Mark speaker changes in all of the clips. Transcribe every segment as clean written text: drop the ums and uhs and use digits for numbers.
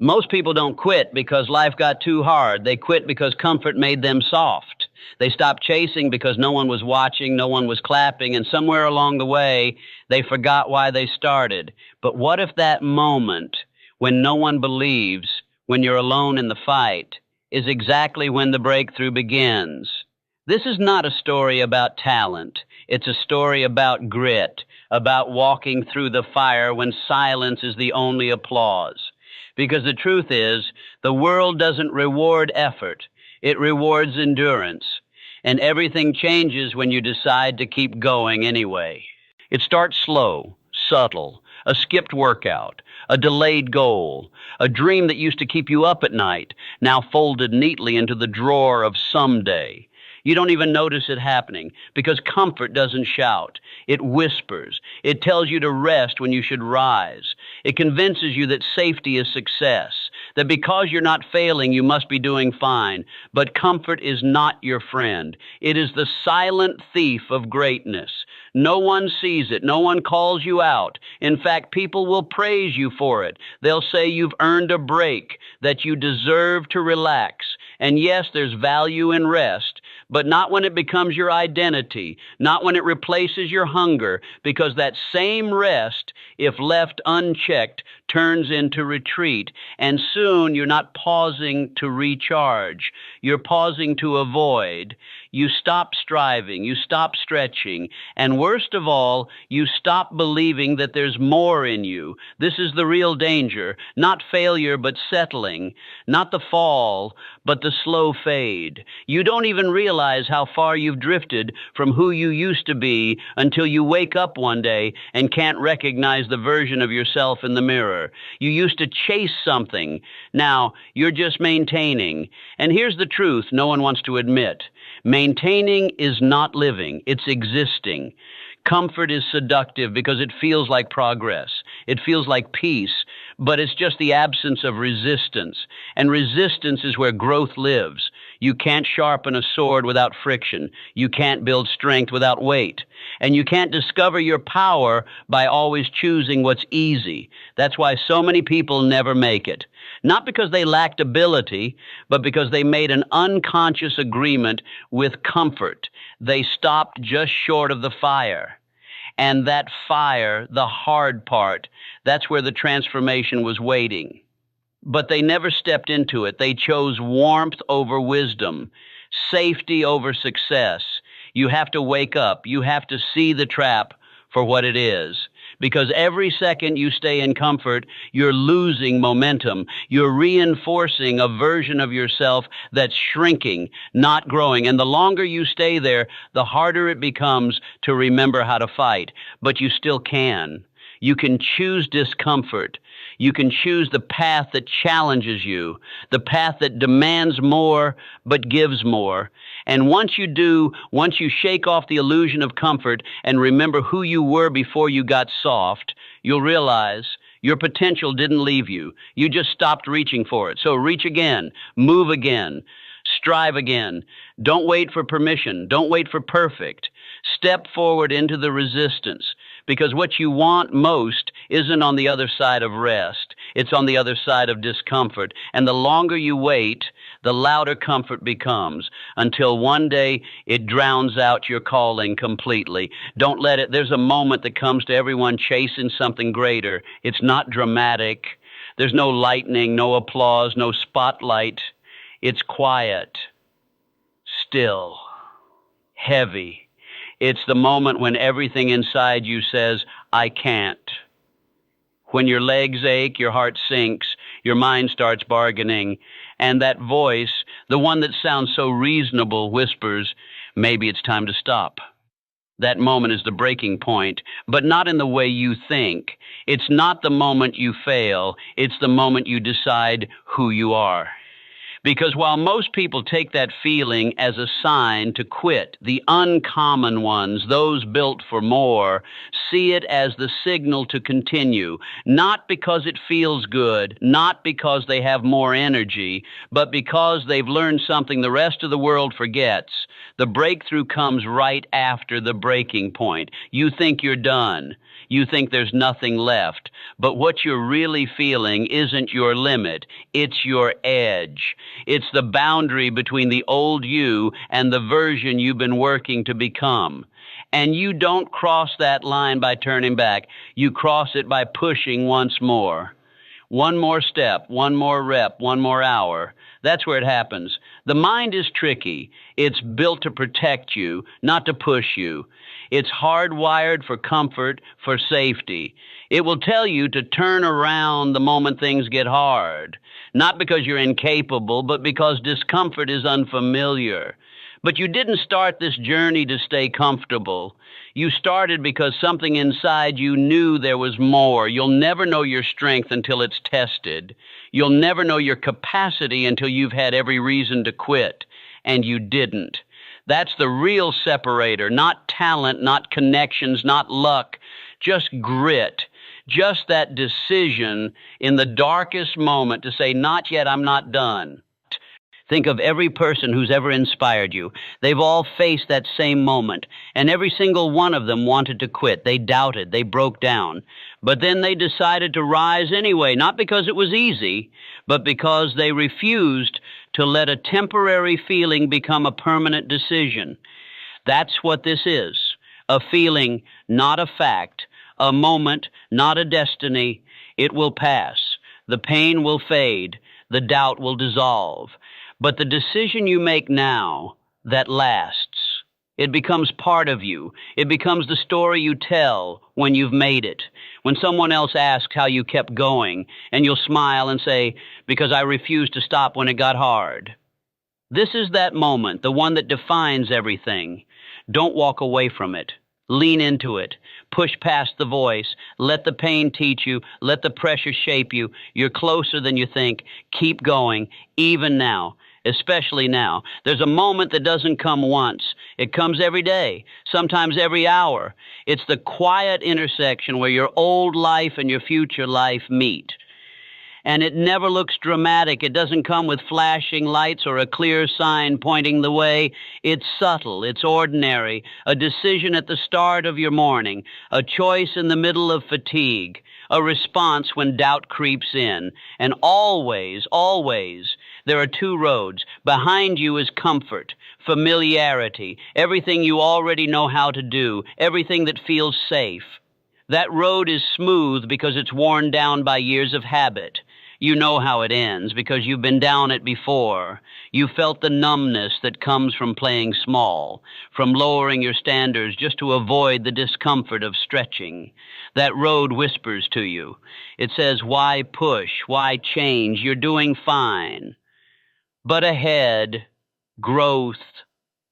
Speaker 1: Most people don't quit because life got too hard. They quit because comfort made them soft. They stopped chasing because no one was watching, no one was clapping, and somewhere along the way, they forgot why they started. But what if that moment when no one believes, when you're alone in the fight, is exactly when the breakthrough begins? This is not a story about talent. It's a story about grit, about walking through the fire when silence is the only applause. Because the truth is, the world doesn't reward effort. It rewards endurance. And everything changes when you decide to keep going anyway. It starts slow, subtle, a skipped workout, a delayed goal, a dream that used to keep you up at night, now folded neatly into the drawer of someday. You don't even notice it happening because comfort doesn't shout. It whispers. It tells you to rest when you should rise. It convinces you that safety is success, that because you're not failing, you must be doing fine. But comfort is not your friend. It is the silent thief of greatness. No one sees it. No one calls you out. In fact, people will praise you for it. They'll say you've earned a break, that you deserve to relax. And yes, there's value in rest, but not when it becomes your identity, not when it replaces your hunger, because that same rest, if left unchecked, turns into retreat. And soon you're not pausing to recharge. You're pausing to avoid. You stop striving. You stop stretching. And worst of all, you stop believing that there's more in you. This is the real danger. Not failure, but settling. Not the fall, but the slow fade. You don't even realize how far you've drifted from who you used to be until you wake up one day and can't recognize the version of yourself in the mirror. You used to chase something. Now you're just maintaining. And here's the truth no one wants to admit. Maintaining is not living. It's existing. Comfort is seductive because it feels like progress. It feels like peace, but it's just the absence of resistance. And resistance is where growth lives. You can't sharpen a sword without friction. You can't build strength without weight. And you can't discover your power by always choosing what's easy. That's why so many people never make it. Not because they lacked ability, but because they made an unconscious agreement with comfort. They stopped just short of the fire. And that fire, the hard part, that's where the transformation was waiting. But they never stepped into it. They chose warmth over wisdom, safety over success. You have to wake up. You have to see the trap for what it is. Because every second you stay in comfort, you're losing momentum. You're reinforcing a version of yourself that's shrinking, not growing. And the longer you stay there, the harder it becomes to remember how to fight. But you still can. You can choose discomfort. You can choose the path that challenges you, the path that demands more but gives more. And once you do, once you shake off the illusion of comfort and remember who you were before you got soft, you'll realize your potential didn't leave you. You just stopped reaching for it. So reach again, move again, strive again. Don't wait for permission. Don't wait for perfect. Step forward into the resistance, because what you want most isn't on the other side of rest. It's on the other side of discomfort. And the longer you wait, the louder comfort becomes, until one day it drowns out your calling completely. Don't let it. There's a moment that comes to everyone chasing something greater. It's not dramatic. There's no lightning, no applause, no spotlight. It's quiet, still, heavy. It's the moment when everything inside you says, I can't. When your legs ache, your heart sinks, your mind starts bargaining, and that voice, the one that sounds so reasonable, whispers, maybe it's time to stop. That moment is the breaking point, but not in the way you think. It's not the moment you fail. It's the moment you decide who you are. Because while most people take that feeling as a sign to quit, the uncommon ones, those built for more, see it as the signal to continue, not because it feels good, not because they have more energy, but because they've learned something the rest of the world forgets. The breakthrough comes right after the breaking point. You think you're done. You think there's nothing left. But what you're really feeling isn't your limit. It's your edge. It's the boundary between the old you and the version you've been working to become. And you don't cross that line by turning back. You cross it by pushing once more. One more step, one more rep, one more hour. That's where it happens. The mind is tricky. It's built to protect you, not to push you. It's hardwired for comfort, for safety. It will tell you to turn around the moment things get hard, not because you're incapable, but because discomfort is unfamiliar. But you didn't start this journey to stay comfortable. You started because something inside you knew there was more. You'll never know your strength until it's tested. You'll never know your capacity until you've had every reason to quit, and you didn't. That's the real separator, not talent, not connections, not luck, just grit, just that decision in the darkest moment to say, not yet, I'm not done. Think of every person who's ever inspired you. They've all faced that same moment, and every single one of them wanted to quit. They doubted, they broke down. But then they decided to rise anyway, not because it was easy, but because they refused to let a temporary feeling become a permanent decision. That's what this is, a feeling, not a fact, a moment, not a destiny. It will pass. The pain will fade. The doubt will dissolve. But the decision you make now, that lasts. It becomes part of you. It becomes the story you tell when you've made it. When someone else asks how you kept going, and you'll smile and say, because I refused to stop when it got hard. This is that moment, the one that defines everything. Don't walk away from it. Lean into it. Push past the voice. Let the pain teach you. Let the pressure shape you. You're closer than you think. Keep going, even now. Especially now. There's a moment that doesn't come once. It comes every day, sometimes every hour. It's the quiet intersection where your old life and your future life meet. And it never looks dramatic. It doesn't come with flashing lights or a clear sign pointing the way. It's subtle. It's ordinary. A decision at the start of your morning. A choice in the middle of fatigue. A response when doubt creeps in. And always, there are two roads. Behind you is comfort, familiarity, everything you already know how to do, everything that feels safe. That road is smooth because it's worn down by years of habit. You know how it ends because you've been down it before. You felt the numbness that comes from playing small, from lowering your standards just to avoid the discomfort of stretching. That road whispers to you. It says, why push? Why change? You're doing fine. But ahead, growth,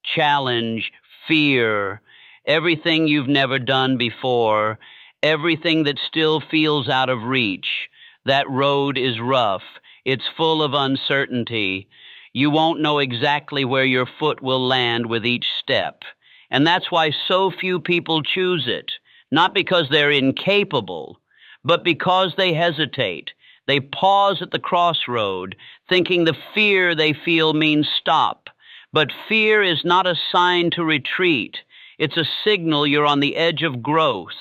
Speaker 1: challenge, fear, everything you've never done before, everything that still feels out of reach. That road is rough. It's full of uncertainty. You won't know exactly where your foot will land with each step. And that's why so few people choose it, not because they're incapable, but because they hesitate. They pause at the crossroad, thinking the fear they feel means stop. But fear is not a sign to retreat. It's a signal you're on the edge of growth.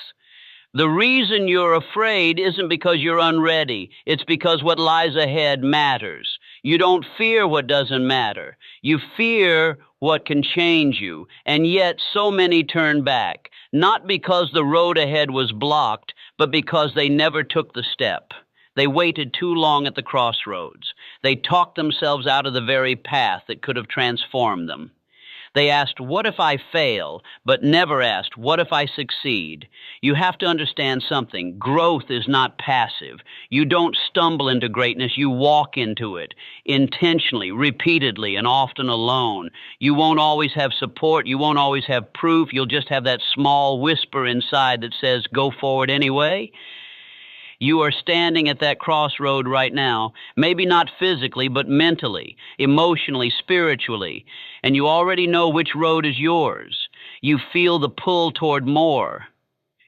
Speaker 1: The reason you're afraid isn't because you're unready. It's because what lies ahead matters. You don't fear what doesn't matter. You fear what can change you. And yet so many turn back, not because the road ahead was blocked, but because they never took the step. They waited too long at the crossroads. They talked themselves out of the very path that could have transformed them. They asked, what if I fail? But never asked, what if I succeed? You have to understand something. Growth is not passive. You don't stumble into greatness. You walk into it intentionally, repeatedly, and often alone. You won't always have support. You won't always have proof. You'll just have that small whisper inside that says, go forward anyway. You are standing at that crossroad right now, maybe not physically, but mentally, emotionally, spiritually, and you already know which road is yours. You feel the pull toward more.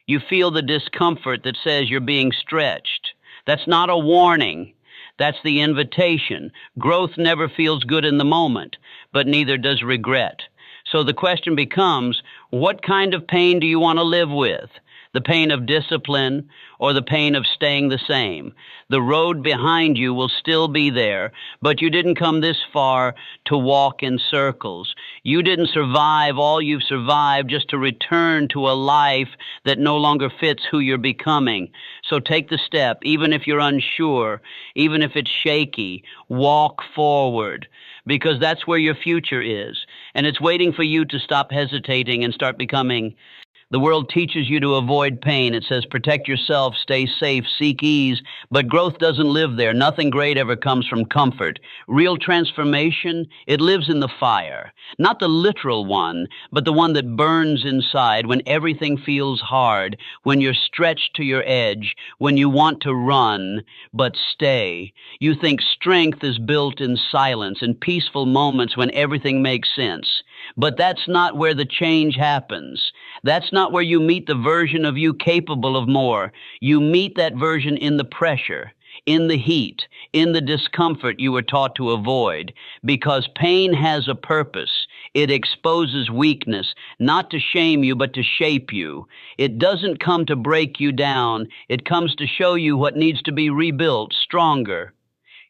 Speaker 1: You feel the discomfort that says you're being stretched. That's not a warning. That's the invitation. Growth never feels good in the moment, but neither does regret. So the question becomes, what kind of pain do you want to live with? The pain of discipline or the pain of staying the same? The road behind you will still be there, but you didn't come this far to walk in circles. You didn't survive all you've survived just to return to a life that no longer fits who you're becoming. So take the step, even if you're unsure, even if it's shaky, walk forward, because that's where your future is. And it's waiting for you to stop hesitating and start becoming. The world teaches you to avoid pain. It says protect yourself, stay safe, seek ease. But growth doesn't live there. Nothing great ever comes from comfort. Real transformation, it lives in the fire. Not the literal one, but the one that burns inside when everything feels hard, when you're stretched to your edge, when you want to run, but stay. You think strength is built in silence, in peaceful moments when everything makes sense. But that's not where the change happens. That's not where you meet the version of you capable of more. You meet that version in the pressure, in the heat, in the discomfort you were taught to avoid. Because pain has a purpose. It exposes weakness, not to shame you, but to shape you. It doesn't come to break you down. It comes to show you what needs to be rebuilt, stronger.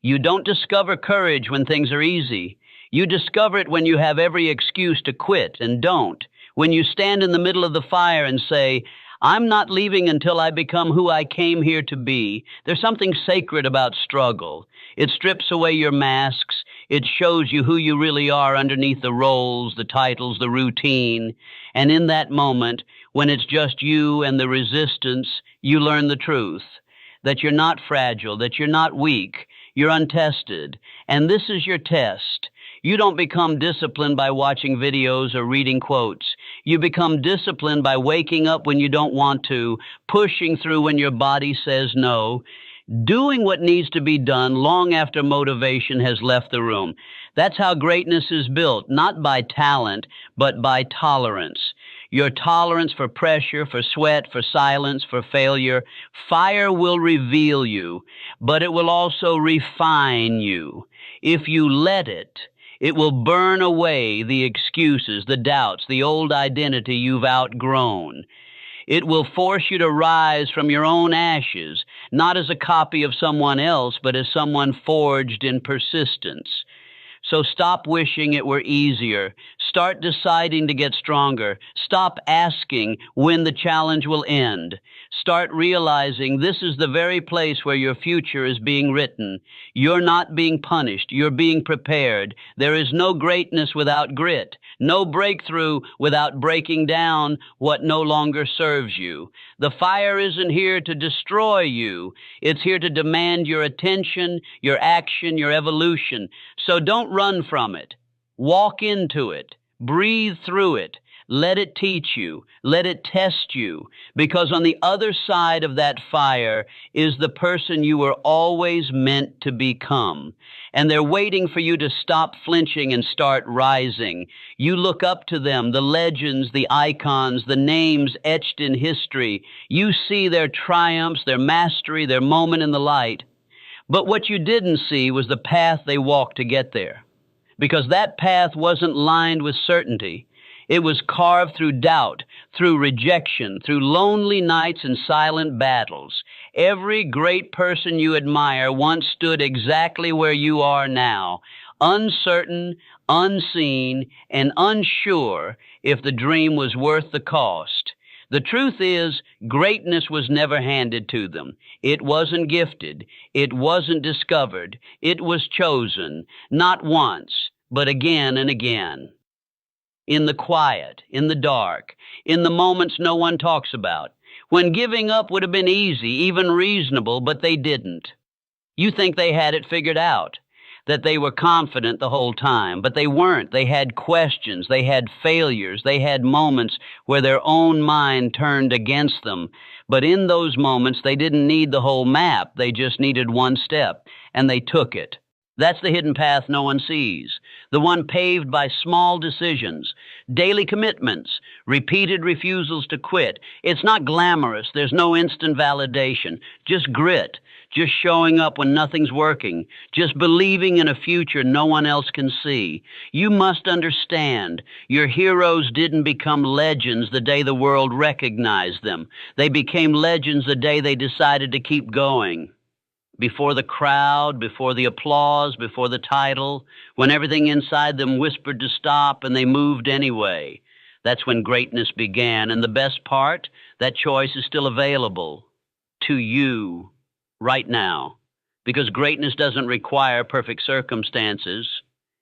Speaker 1: You don't discover courage when things are easy. You discover it when you have every excuse to quit and don't. When you stand in the middle of the fire and say, I'm not leaving until I become who I came here to be. There's something sacred about struggle. It strips away your masks. It shows you who you really are underneath the roles, the titles, the routine. And in that moment, when it's just you and the resistance, you learn the truth. That you're not fragile, that you're not weak, you're untested. And this is your test. You don't become disciplined by watching videos or reading quotes. You become disciplined by waking up when you don't want to, pushing through when your body says no, doing what needs to be done long after motivation has left the room. That's how greatness is built, not by talent, but by tolerance. Your tolerance for pressure, for sweat, for silence, for failure. Fire will reveal you, but it will also refine you. If you let it, it will burn away the excuses, the doubts, the old identity you've outgrown. It will force you to rise from your own ashes, not as a copy of someone else, but as someone forged in persistence. So stop wishing it were easier. Start deciding to get stronger. Stop asking when the challenge will end. Start realizing this is the very place where your future is being written. You're not being punished. You're being prepared. There is no greatness without grit. No breakthrough without breaking down what no longer serves you. The fire isn't here to destroy you. It's here to demand your attention, your action, your evolution. So don't run from it. Walk into it. Breathe through it. Let it teach you. Let it test you. Because on the other side of that fire is the person you were always meant to become. And they're waiting for you to stop flinching and start rising. You look up to them, the legends, the icons, the names etched in history. You see their triumphs, their mastery, their moment in the light. But what you didn't see was the path they walked to get there. Because that path wasn't lined with certainty. It was carved through doubt, through rejection, through lonely nights and silent battles. Every great person you admire once stood exactly where you are now, uncertain, unseen, and unsure if the dream was worth the cost. The truth is, greatness was never handed to them. It wasn't gifted. It wasn't discovered. It was chosen, not once, but again and again. In the quiet, in the dark, in the moments no one talks about, when giving up would have been easy, even reasonable, but they didn't. You think they had it figured out. that they were confident the whole time, but they weren't. They had questions, they had failures, they had moments where their own mind turned against them. But in those moments, they didn't need the whole map. They just needed one step, and they took it. That's the hidden path no one sees, the one paved by small decisions, daily commitments, repeated refusals to quit. It's not glamorous. There's no instant validation, just grit, just showing up when nothing's working, just believing in a future no one else can see. You must understand, your heroes didn't become legends the day the world recognized them. They became legends the day they decided to keep going. Before the crowd, before the applause, before the title, when everything inside them whispered to stop and they moved anyway. That's when greatness began. And the best part, that choice is still available to you right now. Because greatness doesn't require perfect circumstances.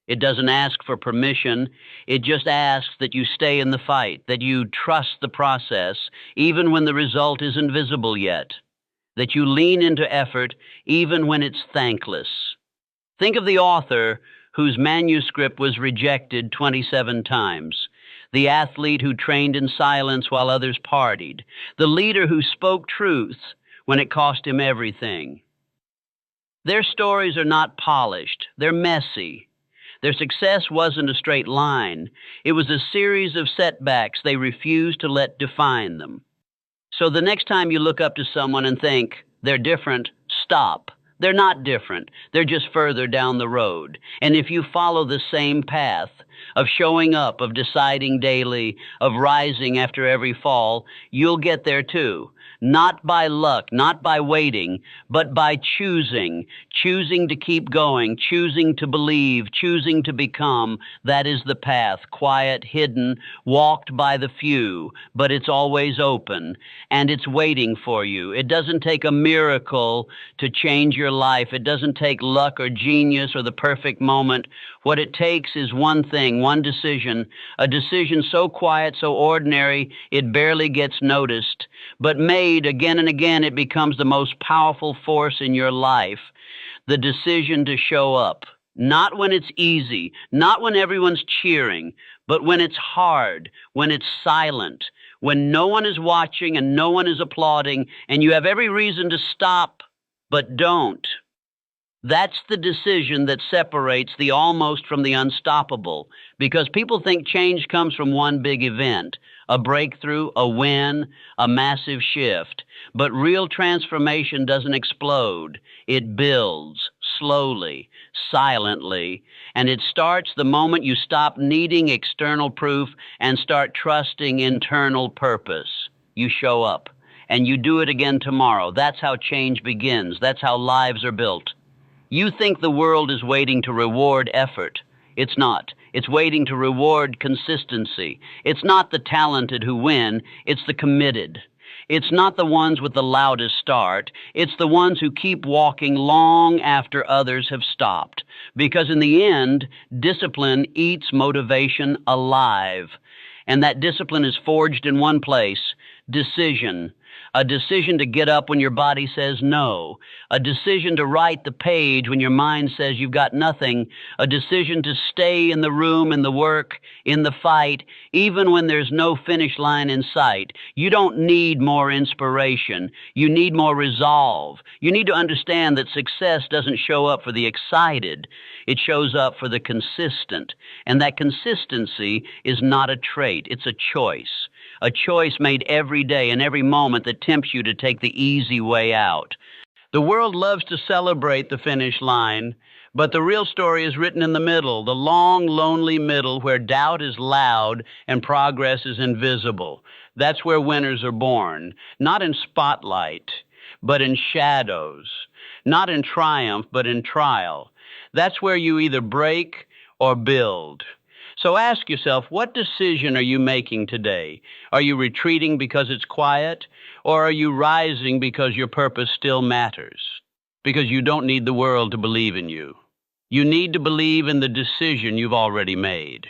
Speaker 1: It doesn't ask for permission. It just asks that you stay in the fight, that you trust the process, even when the result isn't visible yet. That you lean into effort even when it's thankless. Think of the author whose manuscript was rejected 27 times, the athlete who trained in silence while others partied, the leader who spoke truth when it cost him everything. Their stories are not polished, they're messy. Their success wasn't a straight line. It was a series of setbacks they refused to let define them. So the next time you look up to someone and think, they're different, stop. They're not different. They're just further down the road. And if you follow the same path of showing up, of deciding daily, of rising after every fall, you'll get there too. Not by luck, not by waiting, but by choosing to keep going, choosing to believe, choosing to become. That is the path, quiet, hidden, walked by the few, but it's always open, and it's waiting for you. It doesn't take a miracle to change your life. It doesn't take luck or genius or the perfect moment. What it takes is one thing, one decision, a decision so quiet, so ordinary, it barely gets noticed, but made again and again, it becomes the most powerful force in your life. The decision to show up, not when it's easy, not when everyone's cheering, but when it's hard, when it's silent, when no one is watching and no one is applauding, and you have every reason to stop, but don't. That's the decision that separates the almost from the unstoppable, because people think change comes from one big event, a breakthrough, a win, a massive shift. But real transformation doesn't explode. It builds slowly, silently, and it starts the moment you stop needing external proof and start trusting internal purpose. You show up, and you do it again tomorrow. That's how change begins. That's how lives are built. You think the world is waiting to reward effort. It's not. It's waiting to reward consistency. It's not the talented who win. It's the committed. It's not the ones with the loudest start. It's the ones who keep walking long after others have stopped. Because in the end, discipline eats motivation alive. And that discipline is forged in one place, decision. A decision to get up when your body says no. A decision to write the page when your mind says you've got nothing. A decision to stay in the room, in the work, in the fight, even when there's no finish line in sight. You don't need more inspiration. You need more resolve. You need to understand that success doesn't show up for the excited. It shows up for the consistent. And that consistency is not a trait. It's a choice. A choice made every day and every moment that tempts you to take the easy way out. The world loves to celebrate the finish line, but the real story is written in the middle, the long, lonely middle where doubt is loud and progress is invisible. That's where winners are born, not in spotlight, but in shadows, not in triumph, but in trial. That's where you either break or build. So ask yourself, what decision are you making today? Are you retreating because it's quiet, or are you rising because your purpose still matters? Because you don't need the world to believe in you. You need to believe in the decision you've already made,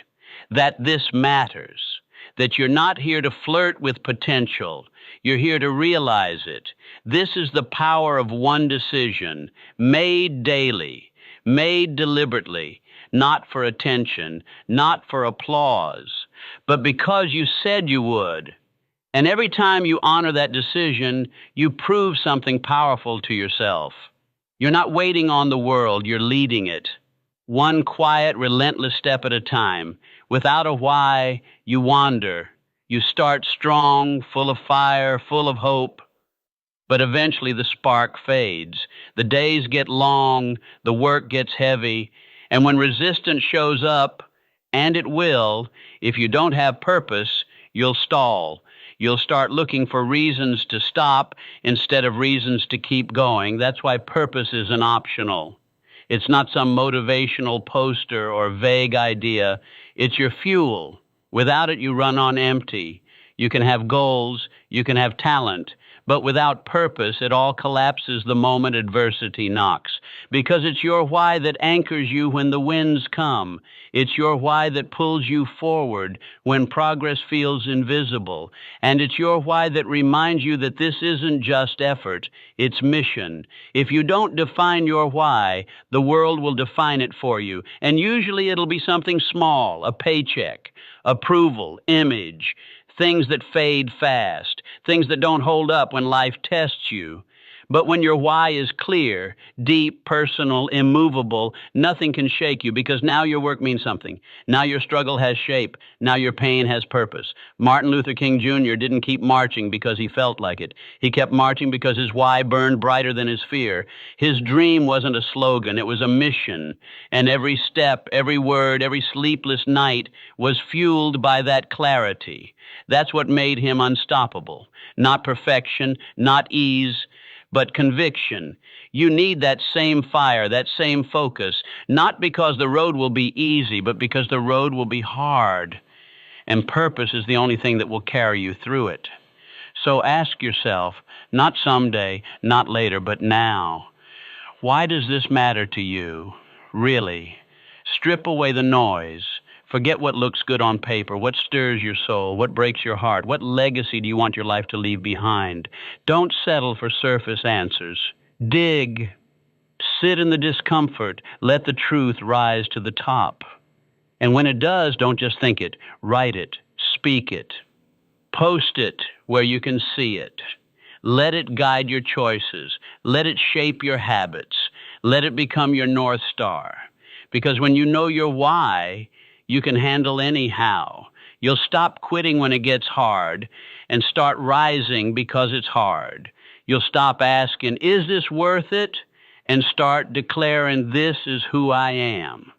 Speaker 1: that this matters, that you're not here to flirt with potential. You're here to realize it. This is the power of one decision, made daily, made deliberately, not for attention, not for applause, but because you said you would. And every time you honor that decision, you prove something powerful to yourself. You're not waiting on the world, you're leading it. One quiet, relentless step at a time. Without a why, you wander. You start strong, full of fire, full of hope, but eventually the spark fades. The days get long, the work gets heavy, and when resistance shows up, and it will, if you don't have purpose, you'll stall. You'll start looking for reasons to stop instead of reasons to keep going. That's why purpose isn't optional. It's not some motivational poster or vague idea. It's your fuel. Without it, you run on empty. You can have goals, you can have talent, but without purpose, it all collapses the moment adversity knocks. Because it's your why that anchors you when the winds come. It's your why that pulls you forward when progress feels invisible. And it's your why that reminds you that this isn't just effort, it's mission. If you don't define your why, the world will define it for you. And usually it'll be something small, a paycheck, approval, image, things that fade fast, things that don't hold up when life tests you. But when your why is clear, deep, personal, immovable, nothing can shake you because now your work means something. Now your struggle has shape. Now your pain has purpose. Martin Luther King Jr. didn't keep marching because he felt like it. He kept marching because his why burned brighter than his fear. His dream wasn't a slogan, it was a mission. And every step, every word, every sleepless night was fueled by that clarity. That's what made him unstoppable. Not perfection, not ease, but conviction. You need that same fire, that same focus, not because the road will be easy, but because the road will be hard. And purpose is the only thing that will carry you through it. So ask yourself, not someday, not later, but now, why does this matter to you? Really? Strip away the noise. Forget what looks good on paper, what stirs your soul, what breaks your heart, what legacy do you want your life to leave behind. Don't settle for surface answers. Dig. Sit in the discomfort. Let the truth rise to the top. And when it does, don't just think it. Write it. Speak it. Post it where you can see it. Let it guide your choices. Let it shape your habits. Let it become your North Star. Because when you know your why, you can handle anyhow. You'll stop quitting when it gets hard and start rising because it's hard. You'll stop asking, is this worth it? And start declaring, this is who I am.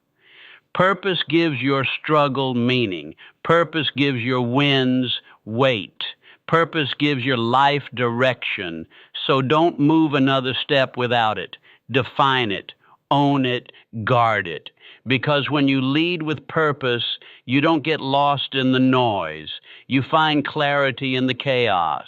Speaker 1: Purpose gives your struggle meaning. Purpose gives your wins weight. Purpose gives your life direction. So don't move another step without it. Define it, own it, guard it. Because when you lead with purpose, you don't get lost in the noise. You find clarity in the chaos.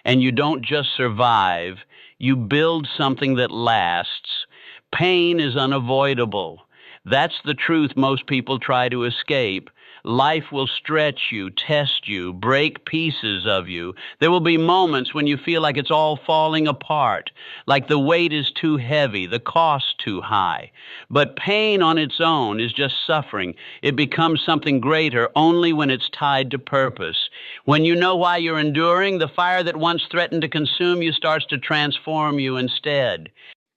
Speaker 1: And you don't just survive, you build something that lasts. Pain is unavoidable. That's the truth most people try to escape. Life will stretch you, test you, break pieces of you. There will be moments when you feel like it's all falling apart, like the weight is too heavy, the cost too high. But pain on its own is just suffering. It becomes something greater only when it's tied to purpose. When you know why you're enduring, the fire that once threatened to consume you starts to transform you instead.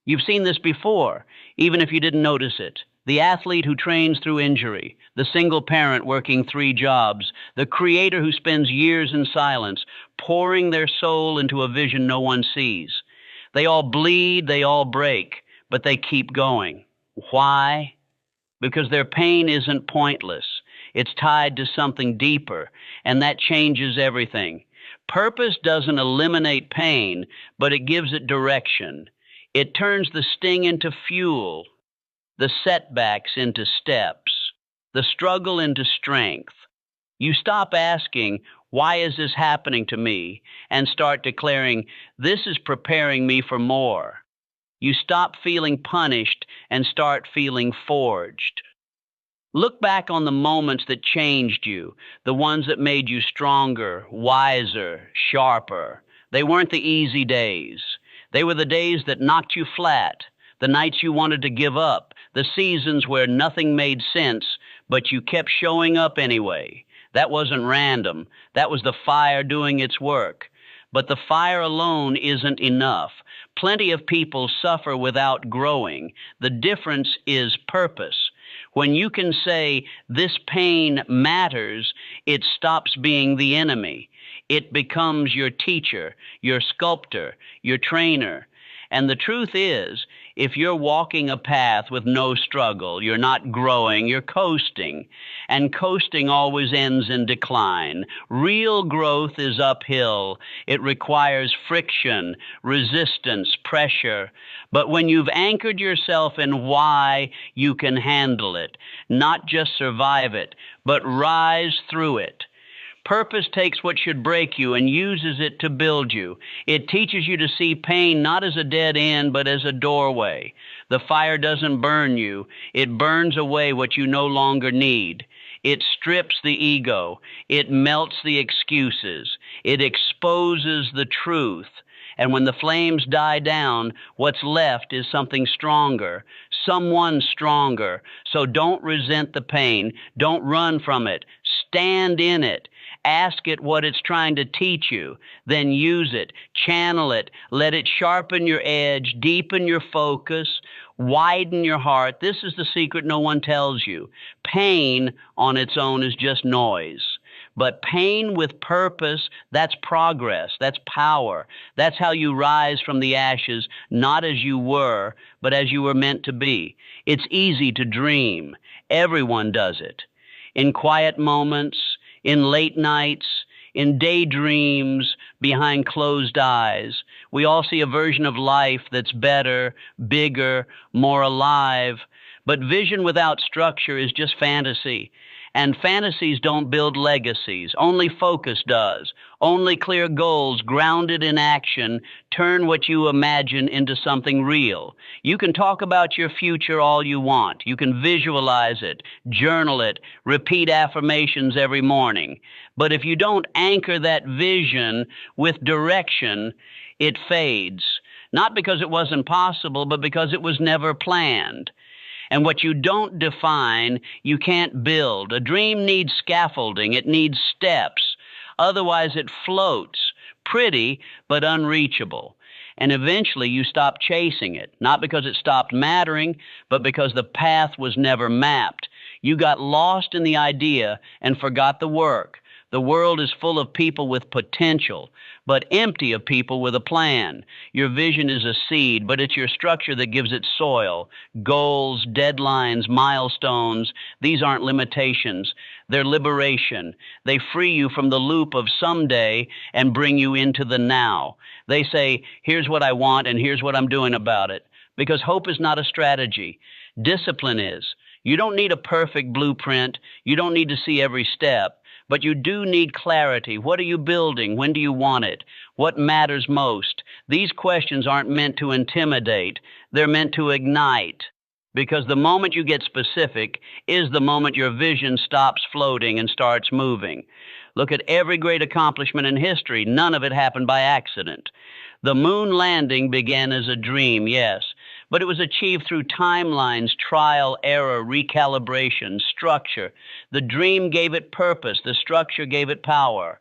Speaker 1: You've seen this before, even if you didn't notice it. The athlete who trains through injury, the single parent working 3 jobs, the creator who spends years in silence, pouring their soul into a vision no one sees. They all bleed, they all break, but they keep going. Why? Because their pain isn't pointless. It's tied to something deeper, and that changes everything. Purpose doesn't eliminate pain, but it gives it direction. It turns the sting into fuel, the setbacks into steps, the struggle into strength. You stop asking, why is this happening to me? And start declaring, this is preparing me for more. You stop feeling punished and start feeling forged. Look back on the moments that changed you, the ones that made you stronger, wiser, sharper. They weren't the easy days. They were the days that knocked you flat, the nights you wanted to give up, the seasons where nothing made sense, but you kept showing up anyway. That wasn't random. That was the fire doing its work. But the fire alone isn't enough. Plenty of people suffer without growing. The difference is purpose. When you can say, this pain matters, it stops being the enemy. It becomes your teacher, your sculptor, your trainer. And the truth is, if you're walking a path with no struggle, you're not growing, you're coasting. And coasting always ends in decline. Real growth is uphill. It requires friction, resistance, pressure. But when you've anchored yourself in why, you can handle it. Not just survive it, but rise through it. Purpose takes what should break you and uses it to build you. It teaches you to see pain not as a dead end, but as a doorway. The fire doesn't burn you. It burns away what you no longer need. It strips the ego. It melts the excuses. It exposes the truth. And when the flames die down, what's left is something stronger, someone stronger. So don't resent the pain. Don't run from it. Stand in it. Ask it what it's trying to teach you. Then use it. Channel it. Let it sharpen your edge, deepen your focus, widen your heart. This is the secret no one tells you. Pain on its own is just noise. But pain with purpose, that's progress, that's power. That's how you rise from the ashes, not as you were, but as you were meant to be. It's easy to dream. Everyone does it. In quiet moments, in late nights, in daydreams, behind closed eyes. We all see a version of life that's better, bigger, more alive. But vision without structure is just fantasy. And fantasies don't build legacies. Only focus does. Only clear goals grounded in action turn what you imagine into something real. You can talk about your future all you want. You can visualize it, journal it, repeat affirmations every morning. But if you don't anchor that vision with direction, it fades. Not because it wasn't possible, but because it was never planned. And what you don't define, you can't build. A dream needs scaffolding. It needs steps. Otherwise, it floats, pretty but unreachable. And eventually, you stop chasing it, not because it stopped mattering, but because the path was never mapped. You got lost in the idea and forgot the work. The world is full of people with potential, but empty of people with a plan. Your vision is a seed, but it's your structure that gives it soil. Goals, deadlines, milestones, these aren't limitations. They're liberation. They free you from the loop of someday and bring you into the now. They say, here's what I want and here's what I'm doing about it. Because hope is not a strategy. Discipline is. You don't need a perfect blueprint. You don't need to see every step. But you do need clarity. What are you building? When do you want it? What matters most? These questions aren't meant to intimidate. They're meant to ignite. Because the moment you get specific is the moment your vision stops floating and starts moving. Look at every great accomplishment in history. None of it happened by accident. The moon landing began as a dream, yes, but it was achieved through timelines, trial, error, recalibration, structure. The dream gave it purpose. The structure gave it power.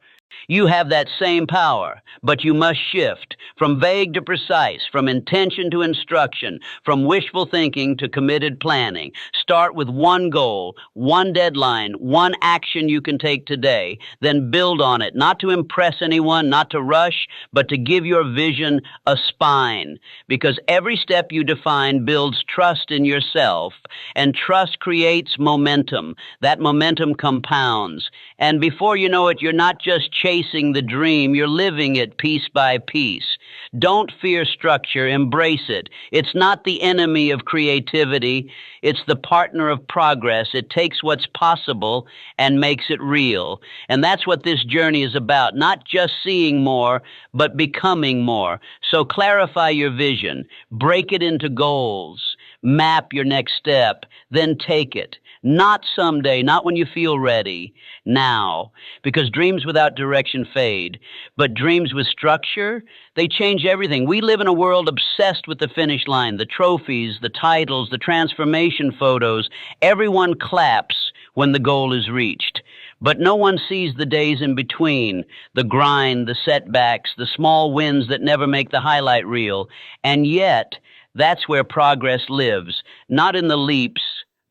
Speaker 1: You have that same power, but you must shift from vague to precise, from intention to instruction, from wishful thinking to committed planning. Start with one goal, one deadline, one action you can take today, then build on it, not to impress anyone, not to rush, but to give your vision a spine. Because every step you define builds trust in yourself, and trust creates momentum. That momentum compounds. And before you know it, you're not just chasing the dream, you're living it piece by piece. Don't fear structure, embrace it. It's not the enemy of creativity, it's the partner of progress. It takes what's possible and makes it real. And that's what this journey is about, not just seeing more, but becoming more. So clarify your vision, break it into goals, map your next step, then take it. Not someday, not when you feel ready, now. Because dreams without direction fade. But dreams with structure, they change everything. We live in a world obsessed with the finish line, the trophies, the titles, the transformation photos. Everyone claps when the goal is reached. But no one sees the days in between, the grind, the setbacks, the small wins that never make the highlight reel. And yet, that's where progress lives, not in the leaps,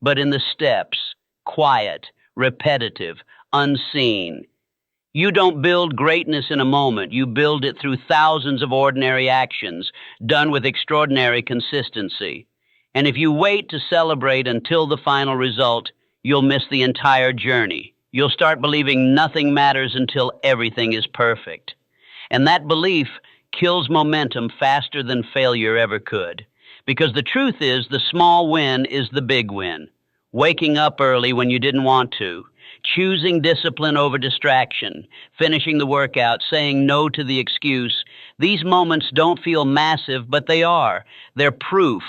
Speaker 1: but in the steps, quiet, repetitive, unseen. You don't build greatness in a moment. You build it through thousands of ordinary actions, done with extraordinary consistency. And if you wait to celebrate until the final result, you'll miss the entire journey. You'll start believing nothing matters until everything is perfect. And that belief kills momentum faster than failure ever could. Because the truth is, the small win is the big win. Waking up early when you didn't want to, choosing discipline over distraction, finishing the workout, saying no to the excuse. These moments don't feel massive, but they are. They're proof.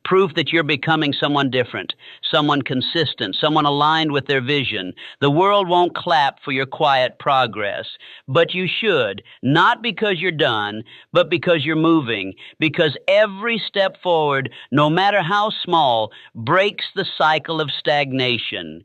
Speaker 1: Proof that you're becoming someone different, someone consistent, someone aligned with their vision. The world won't clap for your quiet progress, but you should, not because you're done, but because you're moving, because every step forward, no matter how small, breaks the cycle of stagnation.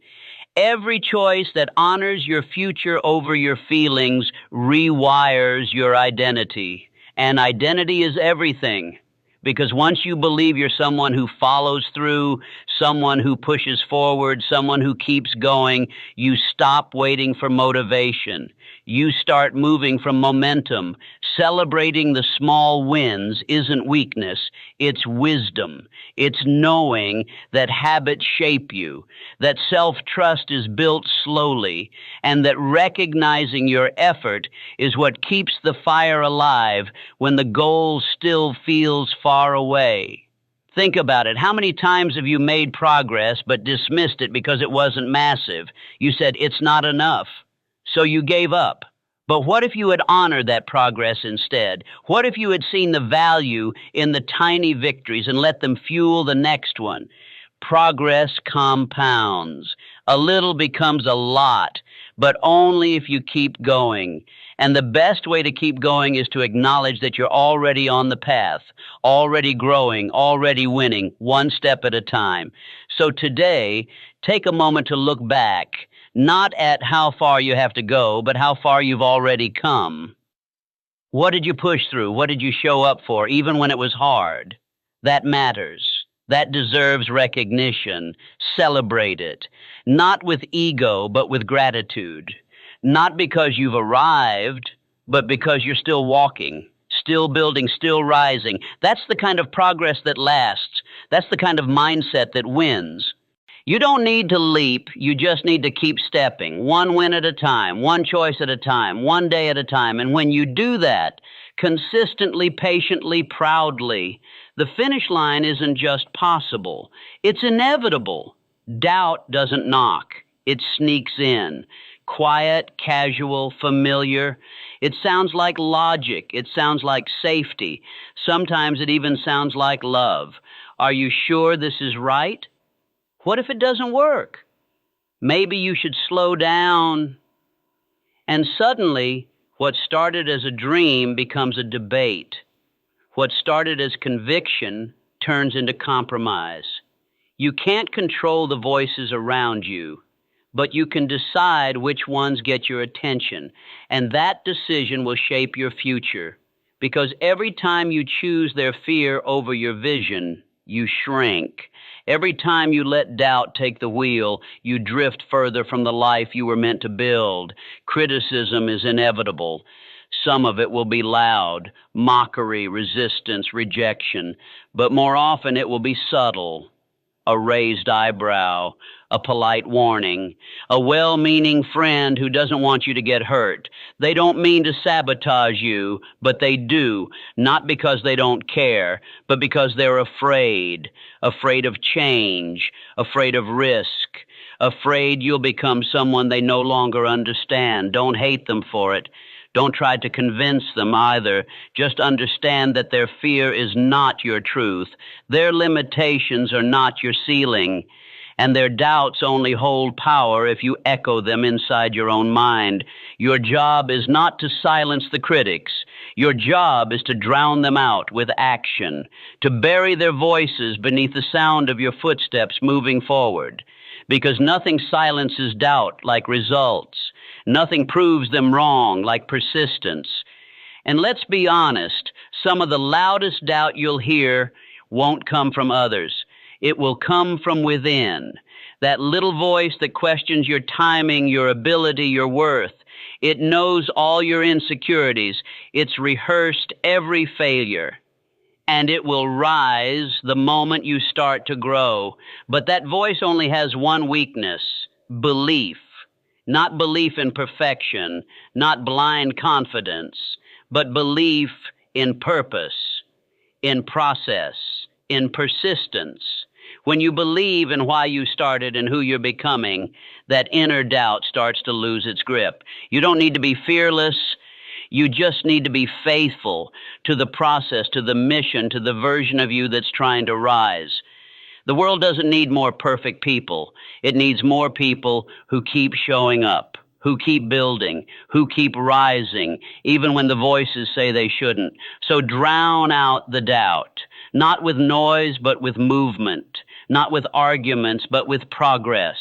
Speaker 1: Every choice that honors your future over your feelings rewires your identity, and identity is everything. Because once you believe you're someone who follows through, someone who pushes forward, someone who keeps going, you stop waiting for motivation. You start moving from momentum. Celebrating the small wins isn't weakness, it's wisdom. It's knowing that habits shape you, that self-trust is built slowly, and that recognizing your effort is what keeps the fire alive when the goal still feels far away. Think about it. How many times have you made progress but dismissed it because it wasn't massive? You said, it's not enough. So you gave up. But what if you had honored that progress instead? What if you had seen the value in the tiny victories and let them fuel the next one? Progress compounds. A little becomes a lot, but only if you keep going. And the best way to keep going is to acknowledge that you're already on the path, already growing, already winning, one step at a time. So today, take a moment to look back, not at how far you have to go, but how far you've already come. What did you push through? What did you show up for, even when it was hard? That matters. That deserves recognition. Celebrate it. Not with ego, but with gratitude. Not because you've arrived, but because you're still walking, still building, still rising. That's the kind of progress that lasts. That's the kind of mindset that wins. You don't need to leap, you just need to keep stepping, one win at a time, one choice at a time, one day at a time. And when you do that, consistently, patiently, proudly, the finish line isn't just possible, it's inevitable. Doubt doesn't knock, it sneaks in. Quiet, casual, familiar. It sounds like logic, it sounds like safety. Sometimes it even sounds like love. Are you sure this is right? What if it doesn't work? Maybe you should slow down. And suddenly, what started as a dream becomes a debate. What started as conviction turns into compromise. You can't control the voices around you, but you can decide which ones get your attention. And that decision will shape your future. Because every time you choose their fear over your vision, you shrink. Every time you let doubt take the wheel, you drift further from the life you were meant to build. Criticism is inevitable. Some of it will be loud, mockery, resistance, rejection. But more often it will be subtle. A raised eyebrow, a polite warning, a well-meaning friend who doesn't want you to get hurt. They don't mean to sabotage you, but they do, not because they don't care, but because they're afraid of change, afraid of risk, afraid you'll become someone they no longer understand. Don't hate them for it. Don't try to convince them either. Just understand that their fear is not your truth. Their limitations are not your ceiling. and their doubts only hold power if you echo them inside your own mind. Your job is not to silence the critics. Your job is to drown them out with action, to bury their voices beneath the sound of your footsteps moving forward. Because nothing silences doubt like results. Nothing proves them wrong like persistence. And let's be honest, some of the loudest doubt you'll hear won't come from others. It will come from within. That little voice that questions your timing, your ability, your worth. It knows all your insecurities. It's rehearsed every failure. And it will rise the moment you start to grow. But that voice only has one weakness: belief. Not belief in perfection, not blind confidence, but belief in purpose, in process, in persistence. When you believe in why you started and who you're becoming, that inner doubt starts to lose its grip. You don't need to be fearless. You just need to be faithful to the process, to the mission, to the version of you that's trying to rise. The world doesn't need more perfect people. It needs more people who keep showing up, who keep building, who keep rising, even when the voices say they shouldn't. So drown out the doubt, not with noise, but with movement, not with arguments, but with progress.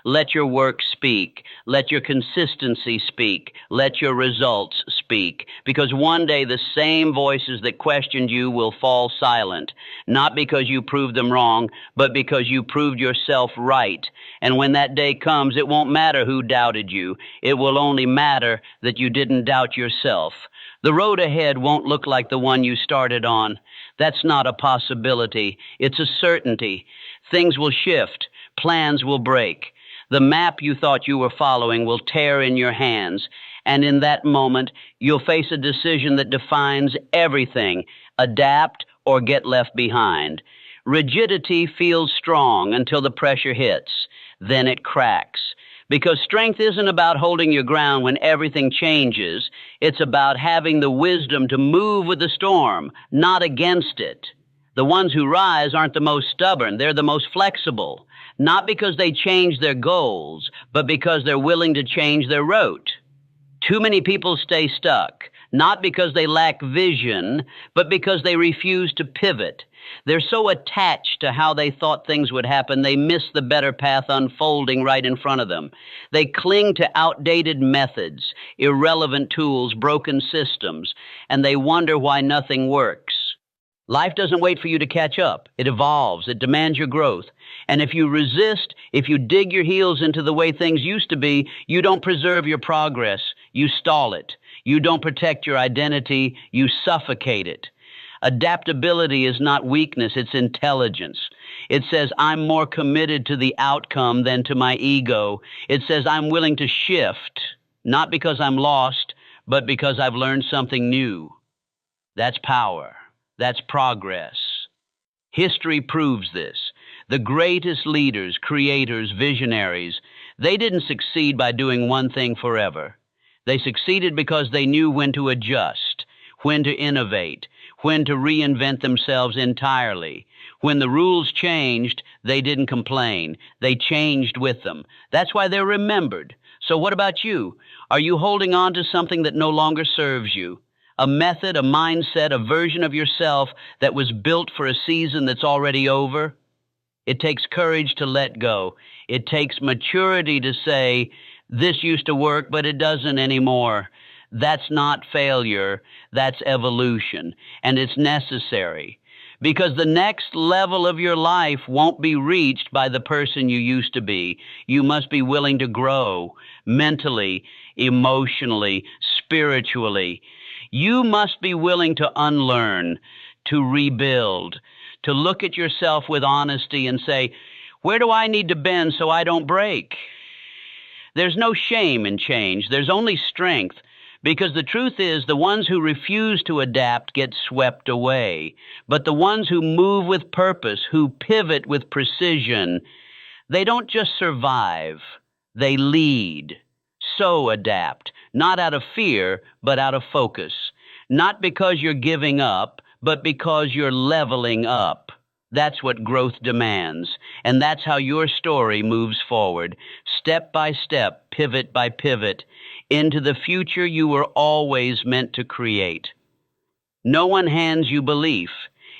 Speaker 1: Let your work speak. Let your consistency speak. Let your results speak. Because one day the same voices that questioned you will fall silent, not because you proved them wrong, but because you proved yourself right. And when that day comes, it won't matter who doubted you. It will only matter that you didn't doubt yourself. The road ahead won't look like the one you started on. That's not a possibility. It's a certainty. Things will shift. Plans will break. The map you thought you were following will tear in your hands, and in that moment, you'll face a decision that defines everything: adapt or get left behind. Rigidity feels strong until the pressure hits. Then it cracks. Because strength isn't about holding your ground when everything changes. It's about having the wisdom to move with the storm, not against it. The ones who rise aren't the most stubborn. They're the most flexible. Not because they change their goals, but because they're willing to change their route. Too many people stay stuck, not because they lack vision, but because they refuse to pivot. They're so attached to how they thought things would happen, they miss the better path unfolding right in front of them. They cling to outdated methods, irrelevant tools, broken systems, and they wonder why nothing works. Life doesn't wait for you to catch up. It evolves. It demands your growth. And if you resist, if you dig your heels into the way things used to be, you don't preserve your progress. You stall it. You don't protect your identity. You suffocate it. Adaptability is not weakness. It's intelligence. It says, I'm more committed to the outcome than to my ego. It says, I'm willing to shift, not because I'm lost, but because I've learned something new. That's power. That's progress. History proves this. The greatest leaders, creators, visionaries, they didn't succeed by doing one thing forever. They succeeded because they knew when to adjust, when to innovate, when to reinvent themselves entirely. When the rules changed, they didn't complain. They changed with them. That's why they're remembered. So what about you? Are you holding on to something that no longer serves you? A method, a mindset, a version of yourself that was built for a season that's already over? It takes courage to let go. It takes maturity to say, this used to work, but it doesn't anymore. That's not failure. That's evolution. And it's necessary. Because the next level of your life won't be reached by the person you used to be. You must be willing to grow mentally, emotionally, spiritually. You must be willing to unlearn, to rebuild, to look at yourself with honesty and say, where do I need to bend so I don't break? There's no shame in change. There's only strength. Because the truth is, the ones who refuse to adapt get swept away. But the ones who move with purpose, who pivot with precision, they don't just survive, they lead. So adapt, not out of fear, but out of focus. Not because you're giving up, but because you're leveling up. That's what growth demands, and that's how your story moves forward, step by step, pivot by pivot, into the future you were always meant to create. No one hands you belief.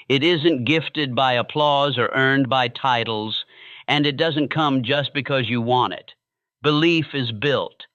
Speaker 1: It isn't gifted by applause or earned by titles, and it doesn't come just because you want it. Belief is built,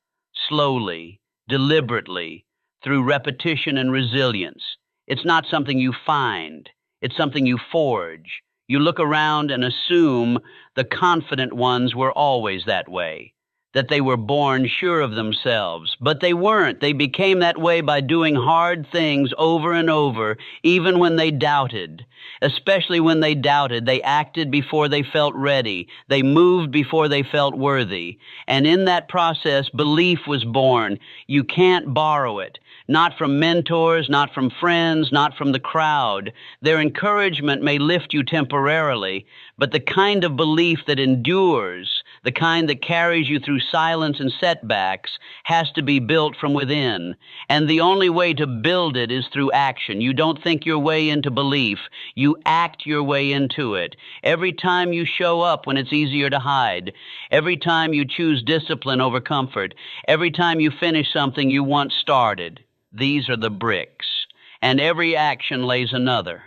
Speaker 1: slowly, deliberately, through repetition and resilience. It's not something you find. It's something you forge. You look around and assume the confident ones were always that way, that they were born sure of themselves. But they weren't. They became that way by doing hard things over and over, even when they doubted. Especially when they doubted, they acted before they felt ready. They moved before they felt worthy. And in that process, belief was born. You can't borrow it. Not from mentors, not from friends, not from the crowd. Their encouragement may lift you temporarily, but the kind of belief that endures, the kind that carries you through silence and setbacks, has to be built from within. And the only way to build it is through action. You don't think your way into belief. You act your way into it. Every time you show up when it's easier to hide. Every time you choose discipline over comfort. Every time you finish something you once started. These are the bricks, and every action lays another.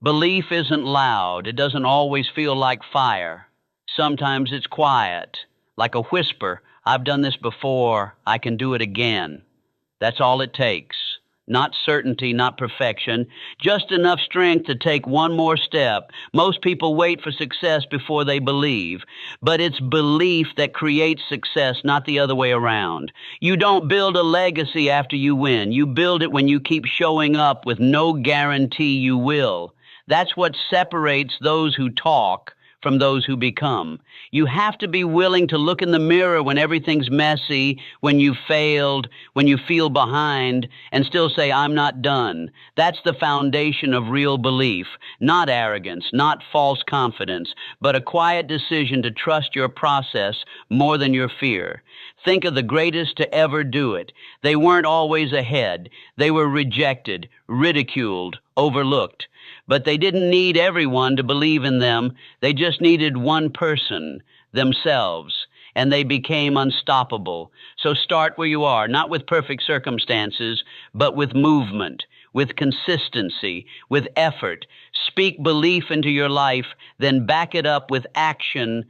Speaker 1: Belief isn't loud. It doesn't always feel like fire. Sometimes it's quiet, like a whisper. I've done this before. I can do it again. That's all it takes. Not certainty, not perfection, just enough strength to take one more step. Most people wait for success before they believe, but it's belief that creates success, not the other way around. You don't build a legacy after you win. You build it when you keep showing up with no guarantee you will. That's what separates those who talk from those who become. You have to be willing to look in the mirror when everything's messy, when you've failed, when you feel behind, and still say, I'm not done. That's the foundation of real belief, not arrogance, not false confidence, but a quiet decision to trust your process more than your fear. Think of the greatest to ever do it. They weren't always ahead. They were rejected, ridiculed, overlooked. But they didn't need everyone to believe in them. They just needed one person, themselves, and they became unstoppable. So start where you are, not with perfect circumstances, but with movement, with consistency, with effort. Speak belief into your life, then back it up with action.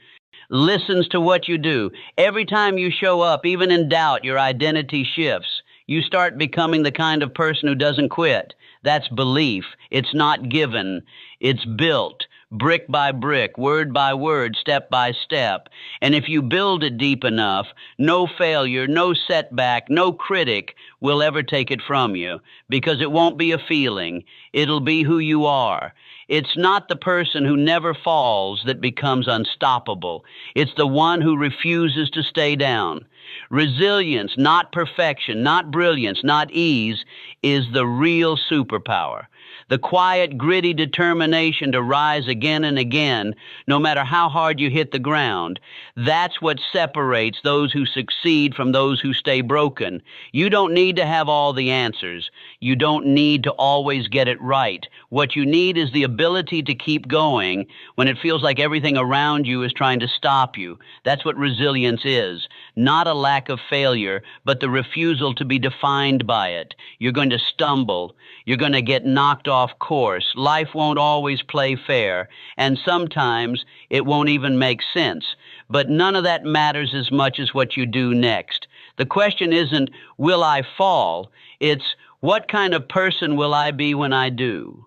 Speaker 1: Listens to what you do. Every time you show up, even in doubt, your identity shifts. You start becoming the kind of person who doesn't quit. That's belief. It's not given. It's built, brick by brick, word by word, step by step. And if you build it deep enough, no failure, no setback, no critic will ever take it from you, because it won't be a feeling. It'll be who you are. It's not the person who never falls that becomes unstoppable. It's the one who refuses to stay down. Resilience, not perfection, not brilliance, not ease, is the real superpower. The quiet, gritty determination to rise again and again, no matter how hard you hit the ground. That's what separates those who succeed from those who stay broken. You don't need to have all the answers. You don't need to always get it right. What you need is the ability to keep going when it feels like everything around you is trying to stop you. That's what resilience is. Not a lack of failure, but the refusal to be defined by it. You're going to stumble. You're going to get knocked off course. Life won't always play fair, and sometimes it won't even make sense. But none of that matters as much as what you do next. The question isn't, will I fall? It's, what kind of person will I be when I do?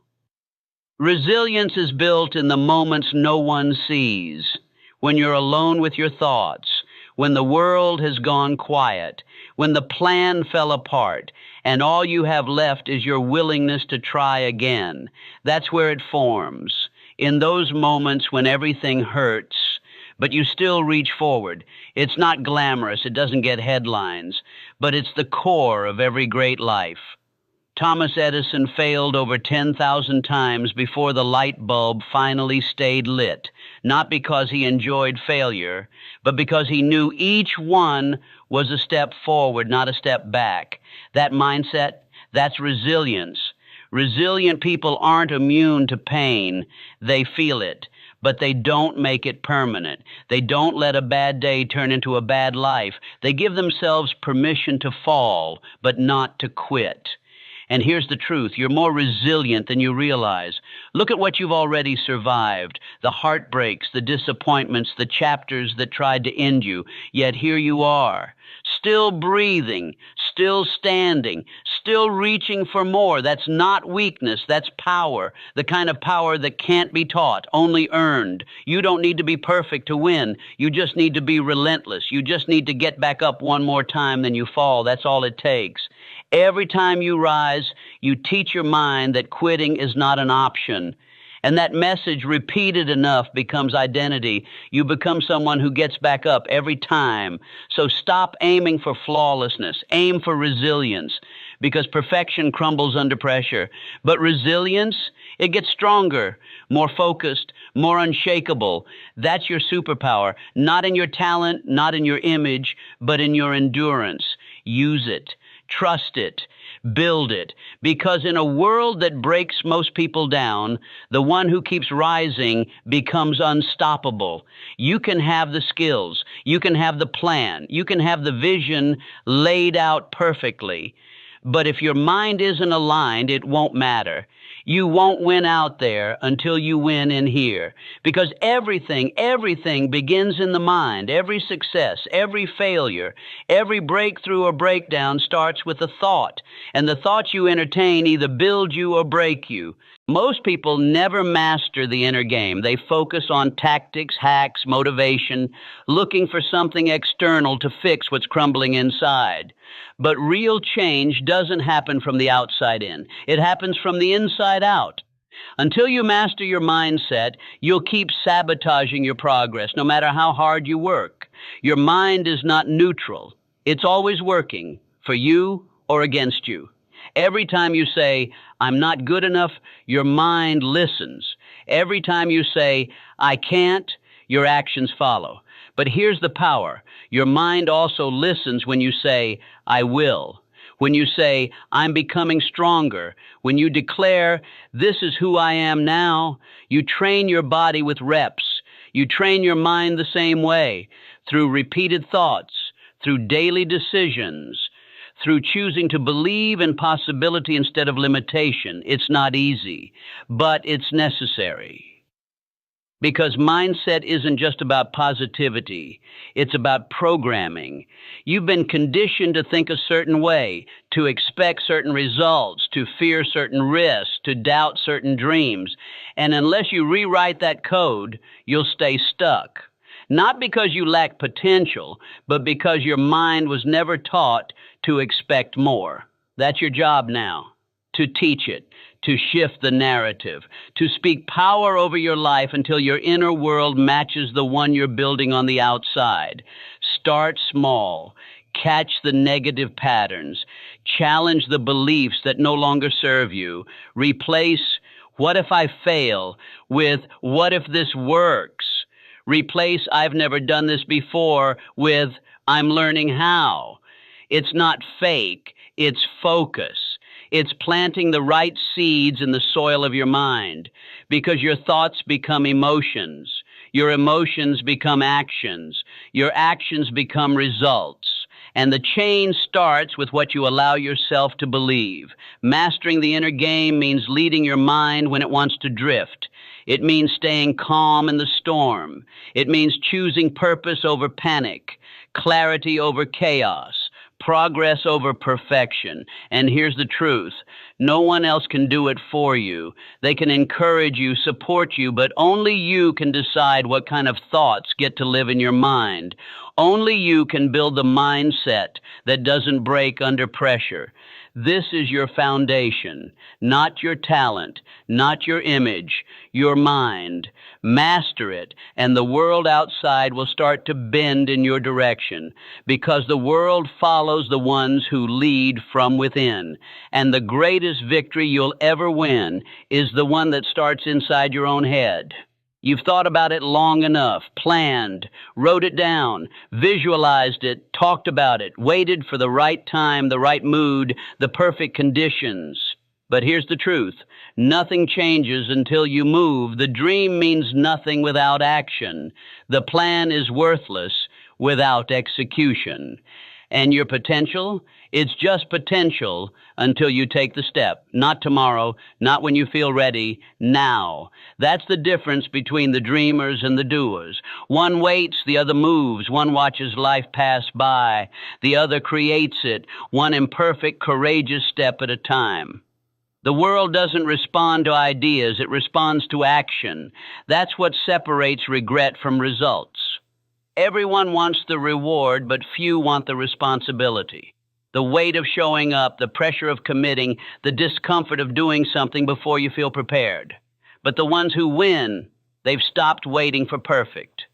Speaker 1: Resilience is built in the moments no one sees, when you're alone with your thoughts, when the world has gone quiet, when the plan fell apart, and all you have left is your willingness to try again. That's where it forms. In those moments when everything hurts, but you still reach forward. It's not glamorous, it doesn't get headlines, but it's the core of every great life. Thomas Edison failed over 10,000 times before the light bulb finally stayed lit, not because he enjoyed failure, but because he knew each one was a step forward, not a step back. That mindset, that's resilience. Resilient people aren't immune to pain. They feel it, but they don't make it permanent. They don't let a bad day turn into a bad life. They give themselves permission to fall, but not to quit. And here's the truth. You're more resilient than you realize. Look at what you've already survived. The heartbreaks, the disappointments, the chapters that tried to end you. Yet here you are, still breathing, still standing, still reaching for more. That's not weakness. That's power. The kind of power that can't be taught, only earned. You don't need to be perfect to win. You just need to be relentless. You just need to get back up one more time than you fall. That's all it takes. Every time you rise, you teach your mind that quitting is not an option. And that message repeated enough becomes identity. You become someone who gets back up every time. So stop aiming for flawlessness. Aim for resilience, because perfection crumbles under pressure. But resilience, it gets stronger, more focused, more unshakable. That's your superpower, not in your talent, not in your image, but in your endurance. Use it. Trust it. Build it. Because in a world that breaks most people down, the one who keeps rising becomes unstoppable. You can have the skills. You can have the plan. You can have the vision laid out perfectly. But if your mind isn't aligned, it won't matter. You won't win out there until you win in here. Because everything begins in the mind. Every success, every failure, every breakthrough or breakdown starts with a thought. And the thoughts you entertain either build you or break you. Most people never master the inner game. They focus on tactics, hacks, motivation, looking for something external to fix what's crumbling inside. But real change doesn't happen from the outside in. It happens from the inside out. Until you master your mindset, you'll keep sabotaging your progress, no matter how hard you work. Your mind is not neutral. It's always working, for you or against you. Every time you say, I'm not good enough, your mind listens. Every time you say, I can't, your actions follow. But here's the power. Your mind also listens when you say, I will. When you say, I'm becoming stronger. When you declare, this is who I am now. You train your body with reps. You train your mind the same way, through repeated thoughts, through daily decisions, through choosing to believe in possibility instead of limitation. It's not easy, but it's necessary. Because mindset isn't just about positivity. It's about programming. You've been conditioned to think a certain way, to expect certain results, to fear certain risks, to doubt certain dreams. And unless you rewrite that code, you'll stay stuck. Not because you lack potential, but because your mind was never taught to expect more. That's your job now, to teach it, to shift the narrative, to speak power over your life until your inner world matches the one you're building on the outside. Start small. Catch the negative patterns. Challenge the beliefs that no longer serve you. Replace, what if I fail, with, what if this works? Replace, I've never done this before, with, I'm learning how. It's not fake, it's focus. It's planting the right seeds in the soil of your mind, because your thoughts become emotions. Your emotions become actions. Your actions become results. And the chain starts with what you allow yourself to believe. Mastering the inner game means leading your mind when it wants to drift. It means staying calm in the storm. It means choosing purpose over panic, clarity over chaos, progress over perfection. And here's the truth. No one else can do it for you. They can encourage you, support you, but only you can decide what kind of thoughts get to live in your mind. Only you can build the mindset that doesn't break under pressure. This is your foundation, not your talent, not your image, your mind. Master it, and the world outside will start to bend in your direction, because the world follows the ones who lead from within. And the greatest victory you'll ever win is the one that starts inside your own head. You've thought about it long enough, planned, wrote it down, visualized it, talked about it, waited for the right time, the right mood, the perfect conditions. But here's the truth. Nothing changes until you move. The dream means nothing without action. The plan is worthless without execution. And your potential, it's just potential until you take the step. Not tomorrow, not when you feel ready, now. That's the difference between the dreamers and the doers. One waits, the other moves. One watches life pass by, the other creates it, one imperfect, courageous step at a time. The world doesn't respond to ideas, it responds to action. That's what separates regret from results. Everyone wants the reward, but few want the responsibility. The weight of showing up, the pressure of committing, the discomfort of doing something before you feel prepared. But the ones who win, they've stopped waiting for perfect.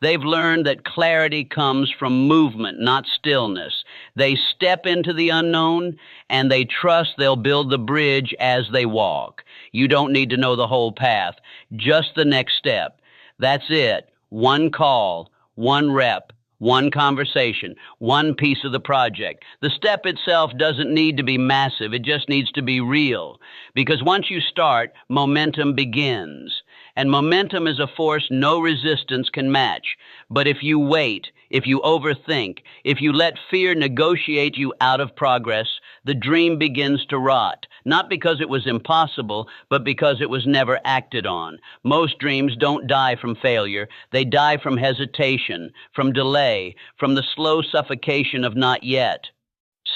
Speaker 1: They've learned that clarity comes from movement, not stillness. They step into the unknown, and they trust they'll build the bridge as they walk. You don't need to know the whole path, just the next step. That's it. One call, one rep, one conversation, one piece of the project. The step itself doesn't need to be massive. It just needs to be real. Because once you start, momentum begins. And momentum is a force no resistance can match. But if you wait, if you overthink, if you let fear negotiate you out of progress, the dream begins to rot. Not because it was impossible, but because it was never acted on. Most dreams don't die from failure. They die from hesitation, from delay, from the slow suffocation of not yet.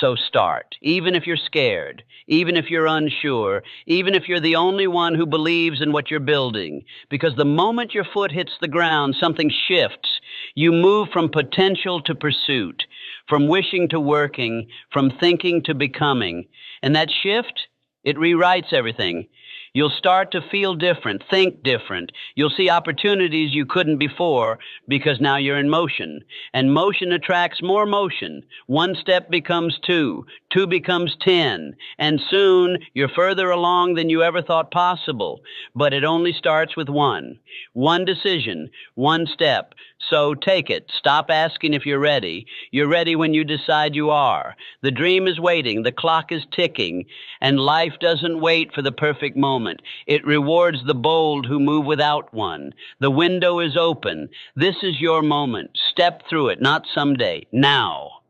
Speaker 1: So start, even if you're scared, even if you're unsure, even if you're the only one who believes in what you're building. Because the moment your foot hits the ground, something shifts. You move from potential to pursuit, from wishing to working, from thinking to becoming. And that shift, it rewrites everything. You'll start to feel different, think different. You'll see opportunities you couldn't before because now you're in motion. And motion attracts more motion. One step becomes two, two becomes 10. And soon you're further along than you ever thought possible. But it only starts with one. One decision, one step. So take it. Stop asking if you're ready. You're ready when you decide you are. The dream is waiting. The clock is ticking. And life doesn't wait for the perfect moment. It rewards the bold who move without one. The window is open. This is your moment. Step through it, not someday, now.